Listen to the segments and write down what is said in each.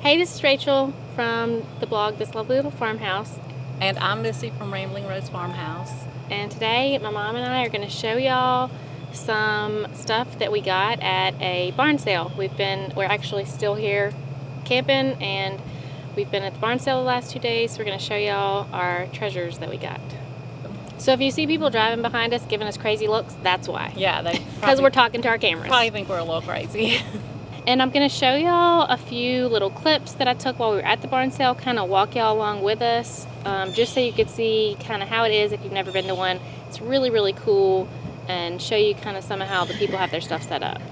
Hey, this is Rachel from the blog This Lovely Little Farmhouse. And I'm Missy from Rambling Rose Farmhouse. And today my mom and I are going to show y'all some stuff that we got at a barn sale. We're actually still here camping, and we've been at the barn sale the last 2 days. So we're going to show y'all our treasures that we got. So if you see people driving behind us giving us crazy looks, that's why. Yeah, they because we're talking to our cameras. Probably think we're a little crazy. And I'm going to show y'all a few little clips that I took while we were at the barn sale, kind of walk y'all along with us, just so you could see kind of how it is if you've never been to one. It's really, really cool, and show you kind of some of how the people have their stuff set up.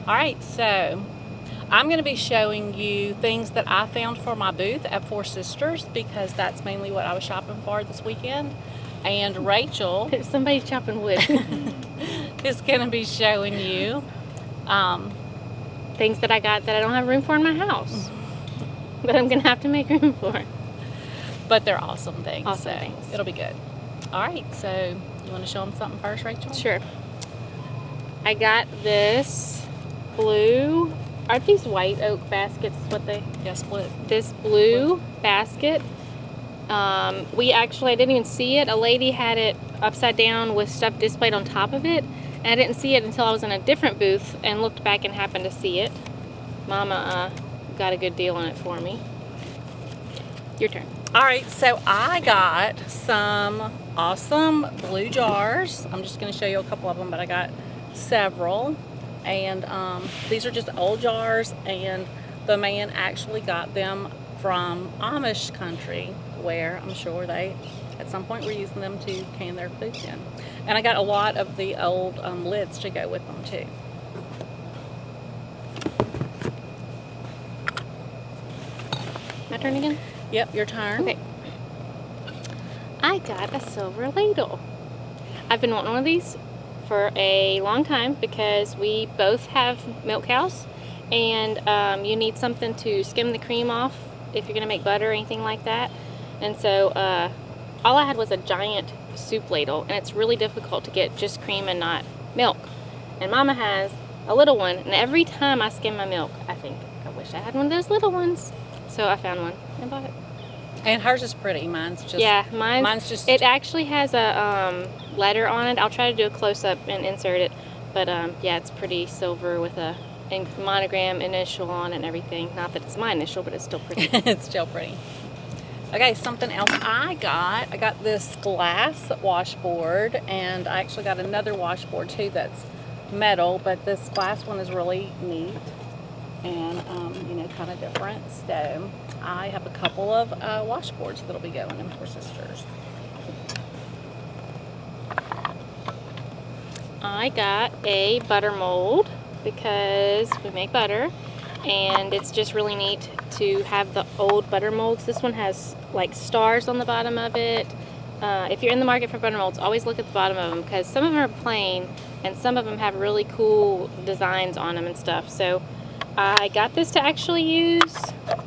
Alright, so I'm going to be showing you things that I found for my booth at Four Sisters, because that's mainly what I was shopping for this weekend. And Rachel Somebody's chopping wood. is going to be showing you things that I got that I don't have room for in my house, but I'm going to have to make room for. But they're awesome things. Awesome so things. It'll be good. Alright, so you want to show them something first, Rachel? Sure. I got this blue, are these white oak baskets? Is what they? Yeah, split. This blue basket. I didn't even see it. A lady had it upside down with stuff displayed on top of it, and I didn't see it until I was in a different booth and looked back and happened to see it. Mama got a good deal on it for me. Your turn. Alright, so I got some awesome blue jars. I'm just going to show you a couple of them, but I got several. And these are just old jars, and the man actually got them from Amish country, where I'm sure they at some point were using them to can their food in. And I got a lot of the old lids to go with them too. My turn again? Yep, your turn. Okay. I got a silver ladle. I've been wanting one of these for a long time because we both have milk cows, and you need something to skim the cream off if you're going to make butter or anything like that. And so all I had was a giant soup ladle, and it's really difficult to get just cream and not milk. And Mama has a little one, and every time I skim my milk, I think, I wish I had one of those little ones. So I found one and bought it. And hers is pretty. Mine's just... Yeah, mine's just... It actually has a letter on it. I'll try to do a close-up and insert it. But yeah, it's pretty silver with a monogram initial on it and everything. Not that it's my initial, but it's still pretty. It's still pretty. Okay, something else I got this glass washboard, and I actually got another washboard too that's metal, but this glass one is really neat and you know, kind of different. So I have a couple of washboards that'll be going in Four Sisters. I got a butter mold because we make butter, and it's just really neat to have the old butter molds. This one has like stars on the bottom of it. If you're in the market for butter molds, always look at the bottom of them, because some of them are plain and some of them have really cool designs on them and stuff. So I got this to actually use.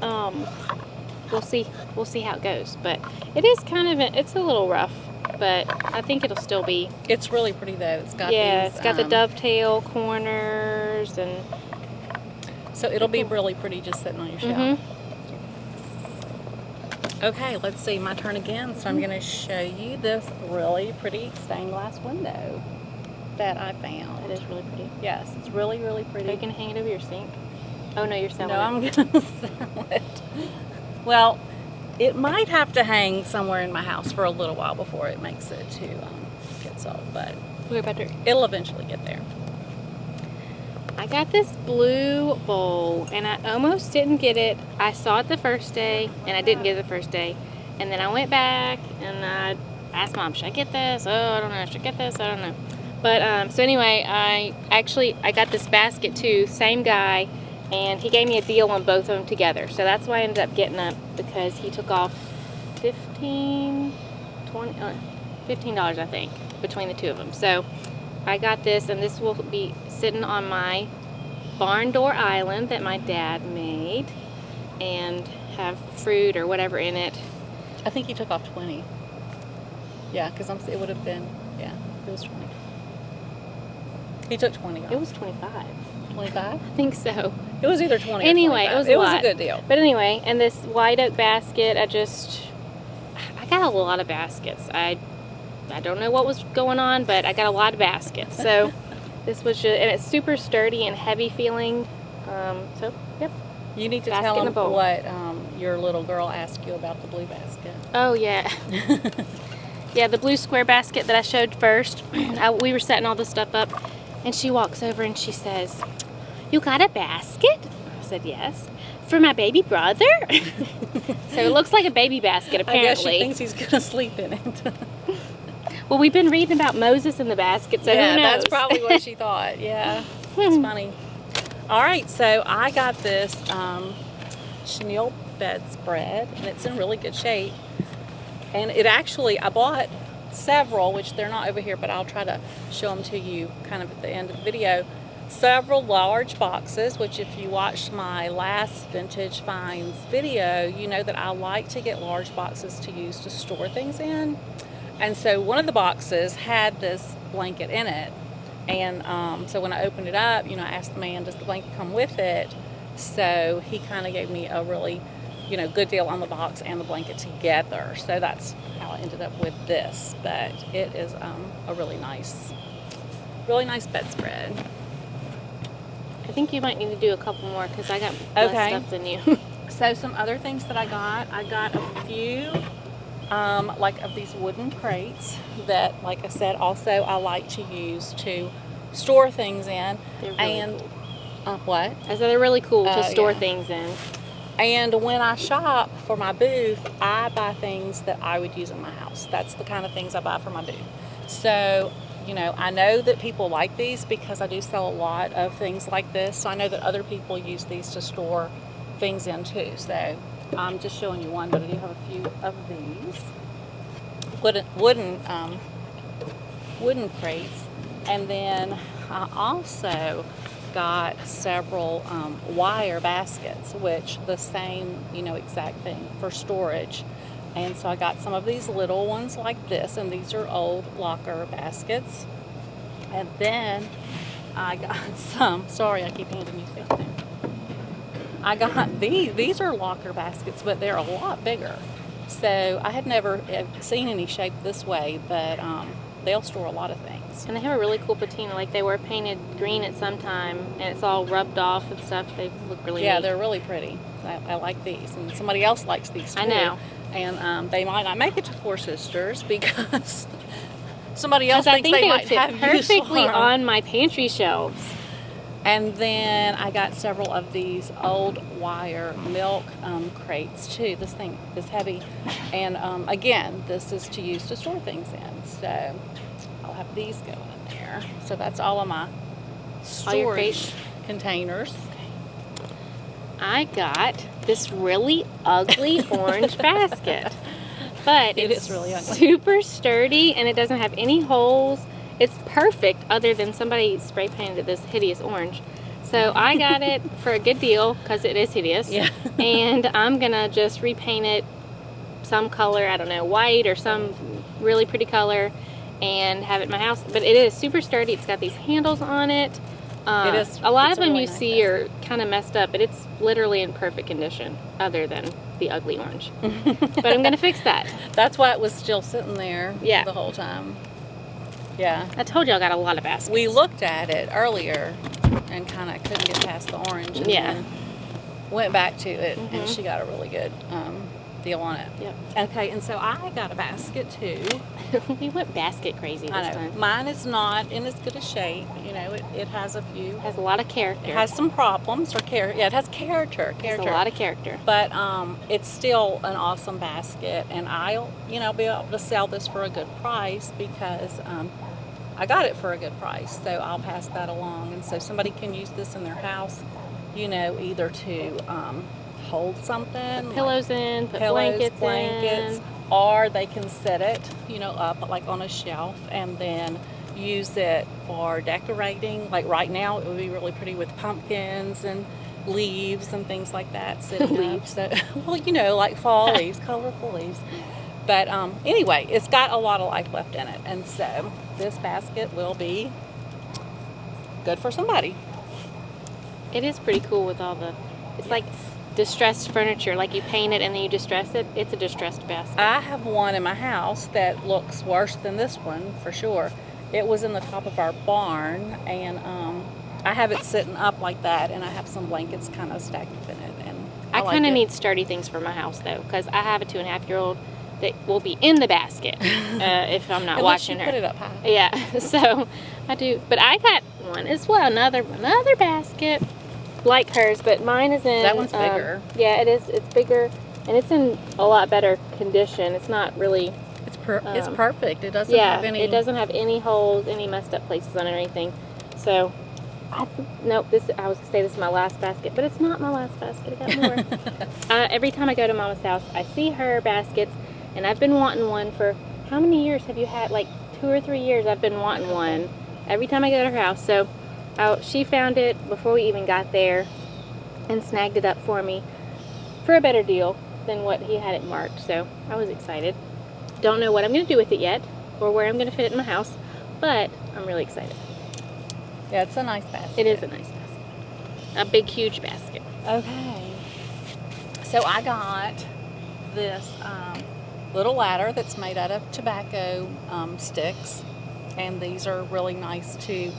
We'll see how it goes, but it is kind of it's a little rough, but I think it'll still be. It's really pretty though. It's got it's got the dovetail corners, and so it'll be really pretty just sitting on your shelf. Okay, let's see, my turn again. So I'm going to show you this really pretty stained glass window that I found. It is really pretty. Yes, it's really, really pretty. Are you going to hang it over your sink? Oh no, you're selling it. No, I'm going to sell it. Well, it might have to hang somewhere in my house for a little while before it makes it to get sold, but it'll eventually get there. I got this blue bowl, and I almost didn't get it. I saw it the first day, and I didn't get it the first day. And then I went back, and I asked Mom, should I get this? Oh, I don't know. Should I get this? I don't know. But, so anyway, I got this basket, too. Same guy, and he gave me a deal on both of them together. So that's why I ended up getting it, because he took off $15, I think, between the two of them. So I got this, and this will be sitting on my barn door island that my dad made, and have fruit or whatever in it. I think he took off 20. Yeah, because it would have been, yeah, it was 20. He took 20 off. It was 25. 25? I think so. It was either 20 or anyway, 25. It was a good deal. But anyway, and this white oak basket, I got a lot of baskets. I don't know what was going on, but I got a lot of baskets. So this was just, and it's super sturdy and heavy feeling. So, yep. You need to Basket tell in a them bowl. what your little girl asked you about the blue basket. Oh, yeah. Yeah, the blue square basket that I showed first. We were setting all this stuff up, and she walks over and she says, "You got a basket?" I said, "Yes." "For my baby brother?" So it looks like a baby basket, apparently. I guess she thinks he's going to sleep in it. Well, we've been reading about Moses in the basket, so yeah, who knows? that's probably what she thought. Yeah, it's funny. All right, so I got this chenille bedspread, and it's in really good shape. And it actually, I bought several, which they're not over here, but I'll try to show them to you kind of at the end of the video. Several large boxes, which if you watched my last Vintage Finds video, you know that I like to get large boxes to use to store things in. And so one of the boxes had this blanket in it. And so when I opened it up, I asked the man, does the blanket come with it? So he kind of gave me a really, good deal on the box and the blanket together. So that's how I ended up with this. But it is a really nice bedspread. I think you might need to do a couple more, because I got less stuff than you. So some other things that I got a few like of these wooden crates that, like I said, also I like to use to store things in. They're really cool. What? I said they're really cool to store yeah. things in. And when I shop for my booth, I buy things that I would use in my house. That's the kind of things I buy for my booth. So, I know that people like these because I do sell a lot of things like this. So I know that other people use these to store things in too. So I'm just showing you one, but I do have a few of these wooden crates. And then I also got several wire baskets, which the same, exact thing for storage. And so I got some of these little ones like this, and these are old locker baskets. And then I got some, sorry I keep handing you stuff there. I got these are locker baskets, but they're a lot bigger. So I had never seen any shaped this way, but they'll store a lot of things. And they have a really cool patina, like they were painted green at some time, and it's all rubbed off and stuff. They look really neat. They're really pretty. I like these, and somebody else likes these too. I know. And they might not make it to Four Sisters because somebody else thinks they might fit have use perfectly for 'em. on my pantry shelves. And then I got several of these old wire milk crates too. This thing is heavy. And again, this is to use to store things in. So I'll have these going in there. So that's all of my storage. All your crates? containers. I got this really ugly orange basket. But It it's is really ugly. super sturdy and it doesn't have any holes. It's perfect other than somebody spray painted this hideous orange. So I got it for a good deal because it is hideous. Yeah. And I'm going to just repaint it some color, I don't know, white or some really pretty color, and have it in my house. But it is super sturdy. It's got these handles on it. It is. A lot It's of a them really you nice see are kind of messed up, but it's literally in perfect condition other than the ugly orange. But I'm going to fix that. That's why it was still sitting there Yeah. the whole time. Yeah. I told you I got a lot of baskets. We looked at it earlier and kind of couldn't get past the orange. And Yeah. then went back to it, and she got a really good deal on it. Yep. Okay, and so I got a basket too. We went basket crazy I this know. time. Mine is not in as good a shape. You know, it has a few. It has a lot of character. It has some problems or character. Yeah, it has character. It has a lot of character. But it's still an awesome basket, and I'll, you know, be able to sell this for a good price because I got it for a good price. So I'll pass that along, and so somebody can use this in their house, you know, either to hold something, Put pillows in, put pillows, blankets in. or they can set it, you know, up like on a shelf and then use it for decorating. Like right now, it would be really pretty with pumpkins and leaves and things like that sitting Leaves. up. So, well, you know, like fall leaves, colorful leaves. But anyway, it's got a lot of life left in it, and so this basket will be good for somebody. It is pretty cool with all the, it's like distressed furniture. Like you paint it and then you distress it. It's a distressed basket. I have one in my house that looks worse than this one for sure. It was in the top of our barn, and I have it sitting up like that, and I have some blankets kind of stacked up in it. And I like kind of it. need sturdy things for my house though, because I have a 2.5-year-old that will be in the basket if I'm not Unless watching you her. put it up high. Yeah, so I do. But I got one as well, another basket like hers, but mine is in. That one's bigger. Yeah, it is. It's bigger, and it's in a lot better condition. It's not really. It's perfect. It doesn't Yeah, have any. it doesn't have any holes, any messed up places on it or anything. So, nope. I was gonna say this is my last basket, but it's not my last basket. I got more. Every time I go to Mama's house, I see her baskets, and I've been wanting one for how many years have you had? Like 2 or 3 years. I've been wanting one. Every time I go to her house, so she found it before we even got there, and snagged it up for me for a better deal than what he had it marked. So I was excited. Don't know what I'm going to do with it yet, or where I'm going to fit it in my house, but I'm really excited. Yeah, it's a nice basket. It is a nice basket. A big, huge basket. Okay. So I got this little ladder that's made out of tobacco sticks, and these are really nice to,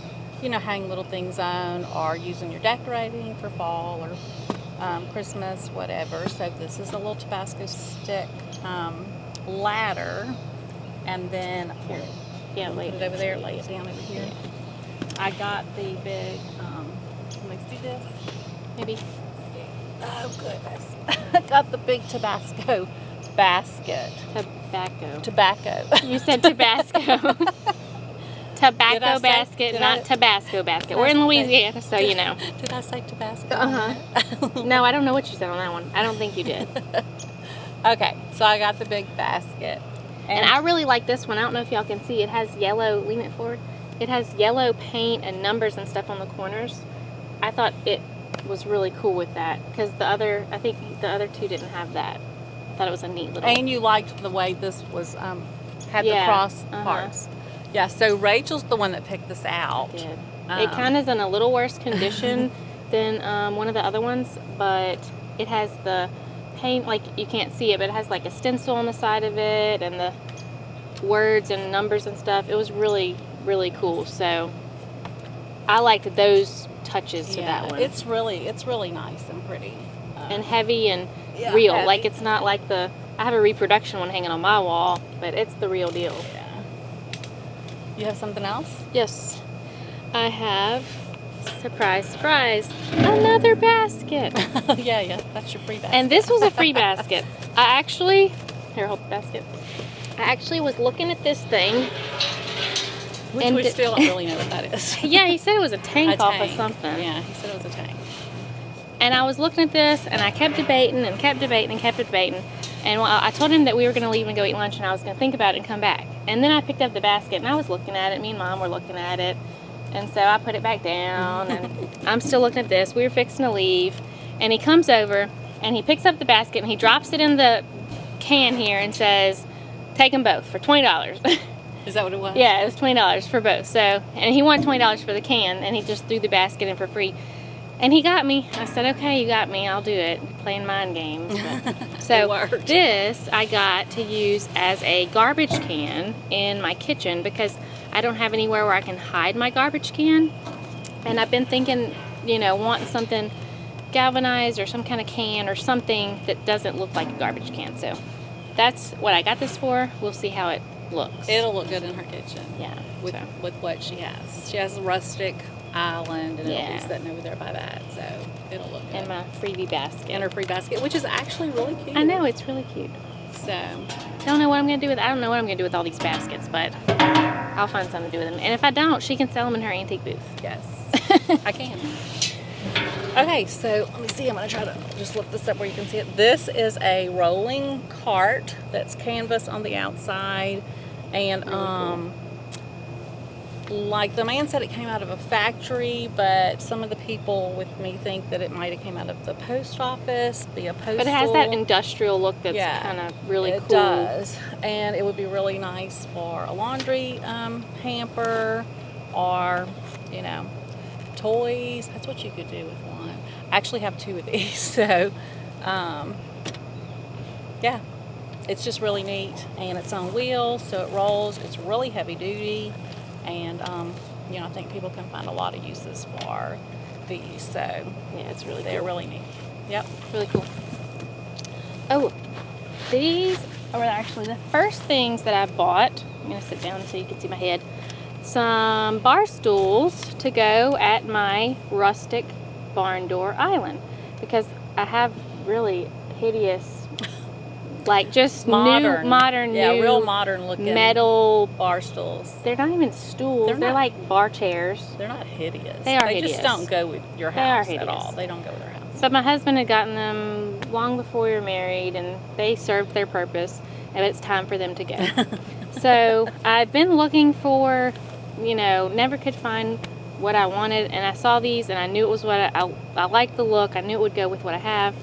you know, hang little things on or use in your decorating for fall or Christmas, whatever. So this is a little Tabasco stick ladder, and then here, Yeah, put it over there, lay it down over here. I got the big, let's do this. Maybe. Oh goodness. I got the big Tabasco basket. Tobacco. You said Tabasco. Did Tobacco I say- basket, did not I- Tabasco basket. did We're I in say- Louisiana, so you know. Did I say Tabasco? Uh-huh. No, I don't know what you said on that one. I don't think you did. Okay, so I got the big basket. And I really like this one. I don't know if y'all can see. It has yellow, lean it forward. It has yellow paint and numbers and stuff on the corners. I thought it was really cool with that, because I think the other two didn't have that. I thought it was a neat little. And you liked the way this was, had the Yeah, cross uh-huh. parts. Yeah, so Rachel's the one that picked this out. Did. It kind of is in a little worse condition than one of the other ones, but it has the paint, like you can't see it, but it has like a stencil on the side of it and the words and numbers and stuff. It was really, really cool. So I liked those touches to that one. It's really nice and pretty. And heavy and Yeah, real. heavy. Like it's not like I have a reproduction one hanging on my wall, but it's the real deal. Yeah. You have something else? Yes, I have, surprise, surprise, another basket. yeah, that's your free basket. And this was a free basket. Here, hold the basket. I actually was looking at this thing Which And we still don't really know what that is. Yeah, he said it was a tank A off tank. of something. Yeah, he said it was a tank. And I was looking at this, and I kept debating and kept debating and kept debating. And I told him that we were going to leave and go eat lunch, and I was going to think about it and come back. And then I picked up the basket, and I was looking at it. Me and Mom were looking at it. And so I put it back down, and I'm still looking at this. We were fixing to leave. And he comes over, and he picks up the basket, and he drops it in the can here and says, take them both for $20. Is that what it was? Yeah, it was $20 for both. So, and he wanted $20 for the can, and he just threw the basket in for free. And he got me. I said, okay, you got me. I'll do it. Playing mind games. But. So this I got to use as a garbage can in my kitchen because I don't have anywhere where I can hide my garbage can. And I've been thinking, you know, wanting something galvanized or some kind of can or something that doesn't look like a garbage can. So that's what I got this for. We'll see how it looks. It'll look good in her kitchen. Yeah. With what she has. She has a rustic island, and it'll be Yeah. sitting over there by that, so it'll look good. And my freebie basket. And her free basket, which is actually really cute. I know, it's really cute. So I don't know what I'm going to do with I don't know what I'm going to do with all these baskets, but I'll find something to do with them. And if I don't, she can sell them in her antique booth. yes, I can. Okay, so let me see. I'm going to try to just lift this up where you can see it. This is a rolling cart that's canvas on the outside, and like the man said, it came out of a factory, but some of the people with me think that it might have came out of the post office, be a postal. But it has that industrial look that's kind of really cool. It does, and it would be really nice for a laundry hamper, or you know, toys. That's what you could do with one. I actually have two of these, so yeah, it's just really neat, and it's on wheels, so it rolls. It's really heavy duty. And, you know, I think people can find a lot of uses for these. So, Yeah, it's really they're cool. really neat. Yep. Really cool. Oh, these are actually the first things that I bought. I'm going to sit down so you can see my head. Some bar stools to go at my rustic barn door island. Because I have really hideous, like just Modern. new, modern, Yeah, new real modern looking metal. bar stools. They're not even stools. They're They're not- like bar chairs. They're not hideous. They are They hideous. just don't go with your They are house at hideous. all. They don't go with your house. But my husband had gotten them long before we were married, and they served their purpose, and it's time for them to go. So I've been looking for, you know, never could find what I wanted, and I saw these, and I knew it was what I liked the look. I knew it would go with what I have.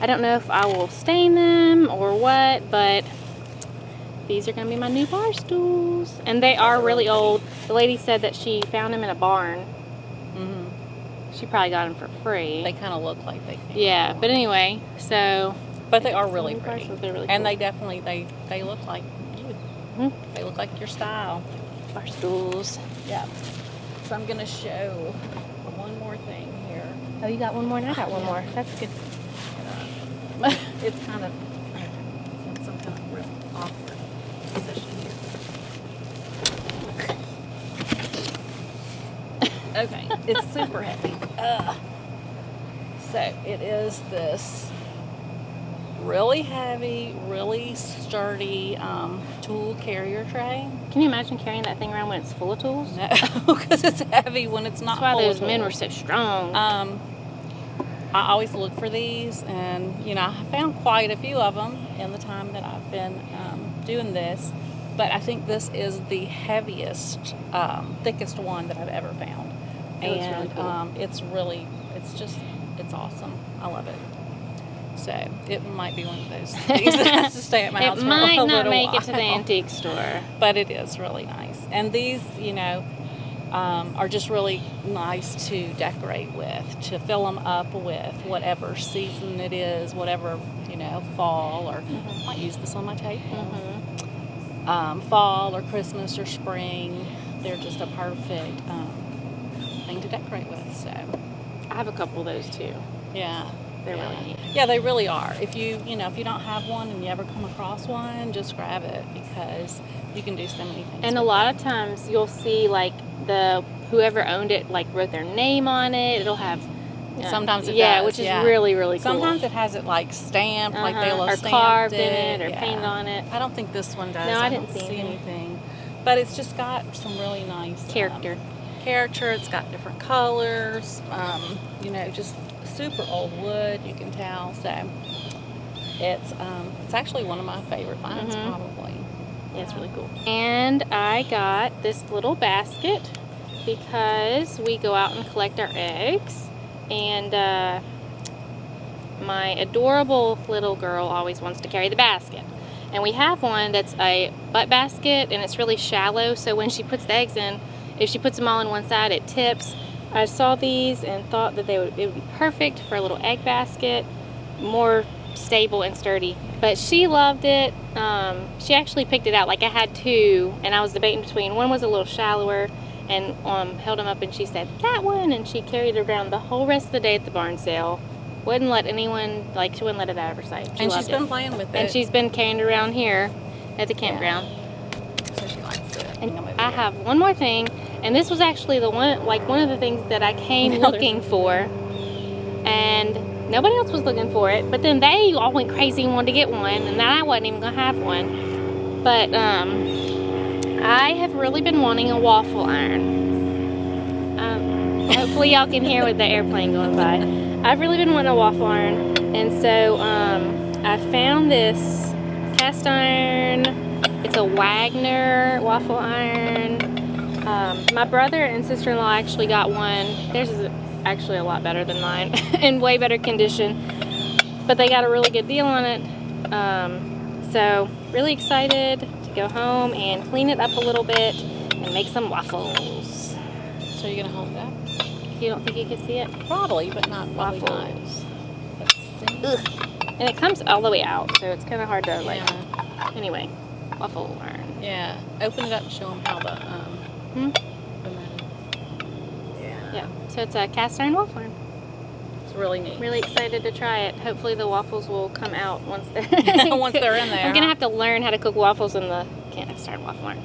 I don't know if I will stain them or what, but these are going to be my new bar stools. And they are really old. The lady said that she found them in a barn. Mm-hmm. She probably got them for free. They kind of look like they came Yeah, from but one. anyway, so But they are really Some bar pretty. stools, they're really And cool. they definitely, they look like you. Mhm. They look like your style. bar stools. Yeah. So I'm going to show one more thing here. Oh, you got one more and I got one more. That's good. It's kind of in some kind of real awkward position here. Okay, it's super heavy. So it is this really heavy, really sturdy tool carrier tray. Can you imagine carrying that thing around when it's full of tools? No, because it's heavy when it's not. That's why full of those men were tools. so strong. I always look for these, and you know, I found quite a few of them in the time that I've been doing this, but I think this is the heaviest, thickest one that I've ever found. That looks And really cool. it's awesome. I love it. So it might be one of those things that has to stay at my house It for might a not little make it to the while. antique store. But it is really nice. And these, you know, are just really nice to decorate with, to fill them up with whatever season it is, whatever, you know, fall, or I might use this on my table. Fall or Christmas or spring, they're just a perfect thing to decorate with. So I have a couple of those too. yeah. They're Yeah. really neat. Yeah, they really are. If you don't have one and you ever come across one, just grab it, because you can do so many things. And a with lot of times you'll see like whoever owned it like wrote their name on it. It'll have Sometimes it yeah, does, which is yeah. really really cool. Sometimes it has it like stamped, like they'll or have stamped carved in it, it or yeah. painted on it. I don't think this one does. No, I don't didn't see anything. anything. But it's just got some really nice Character. Character. It's got different colors. You know, just super old wood. You can tell. So it's actually one of my favorite finds, probably. Yeah, it's really cool. And I got this little basket because we go out and collect our eggs, and my adorable little girl always wants to carry the basket. And we have one that's a butt basket, and it's really shallow, so when she puts the eggs in, if she puts them all on one side, it tips. I saw these and thought that it would be perfect for a little egg basket, more stable and sturdy. But she loved it. She actually picked it out. Like, I had two, and I was debating between. One was a little shallower, and held them up, and she said, that one, and she carried it around the whole rest of the day at the barn sale. Wouldn't let anyone, like, she wouldn't let it out of her sight. And she's been playing with it. And she's been carrying it around here at the campground. So she likes it. And I have one more thing, and this was actually the one, like, one of the things that I came looking for, and nobody else was looking for it, but then they all went crazy and wanted to get one, and then I wasn't even gonna have one. But I have really been wanting a waffle iron. Hopefully y'all can hear with the airplane going by. I've really been wanting a waffle iron, and so I found this cast iron. It's a Wagner waffle iron. My brother and sister-in-law actually got one. Theirs is actually a lot better than mine, in way better condition, but they got a really good deal on it. So really excited to go home and clean it up a little bit and make some waffles. So you're gonna hold it up? You don't think you can see it? Probably, but not Waffles. Let's see. Ugh. And it comes all the way out, so it's kind of hard to, like, Yeah. anyway, waffle iron. Yeah. Open it up and show them how the Yeah, so it's a cast iron waffle iron. It's really neat. Really excited to try it. Hopefully the waffles will come out once they're Once they're in there. I'm gonna have to learn how to cook waffles in the cast iron waffle iron.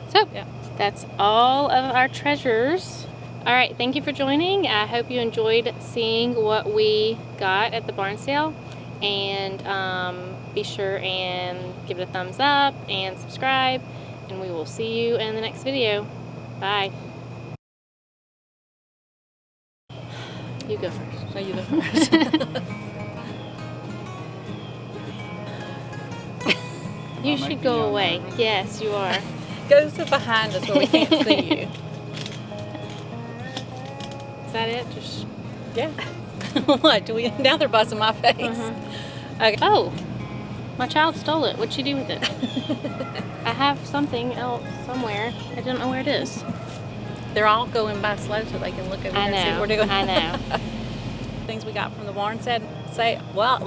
So Yeah. that's all of our treasures. All right, thank you for joining. I hope you enjoyed seeing what we got at the barn sale, and be sure and give it a thumbs up and subscribe, and we will see you in the next video. Bye. You go first. No, you go first. You should go away. Yes, you are. Go sit behind us where we can't see you. Is that it? Just Yeah. What? Now they're buzzing my face. Okay. Oh, my child stole it. What'd she do with it? I have something else somewhere. I don't know where it is. They're all going by slow so they can look over I here and see know. what we're doing. I know. Things we got from the barn said, say, well,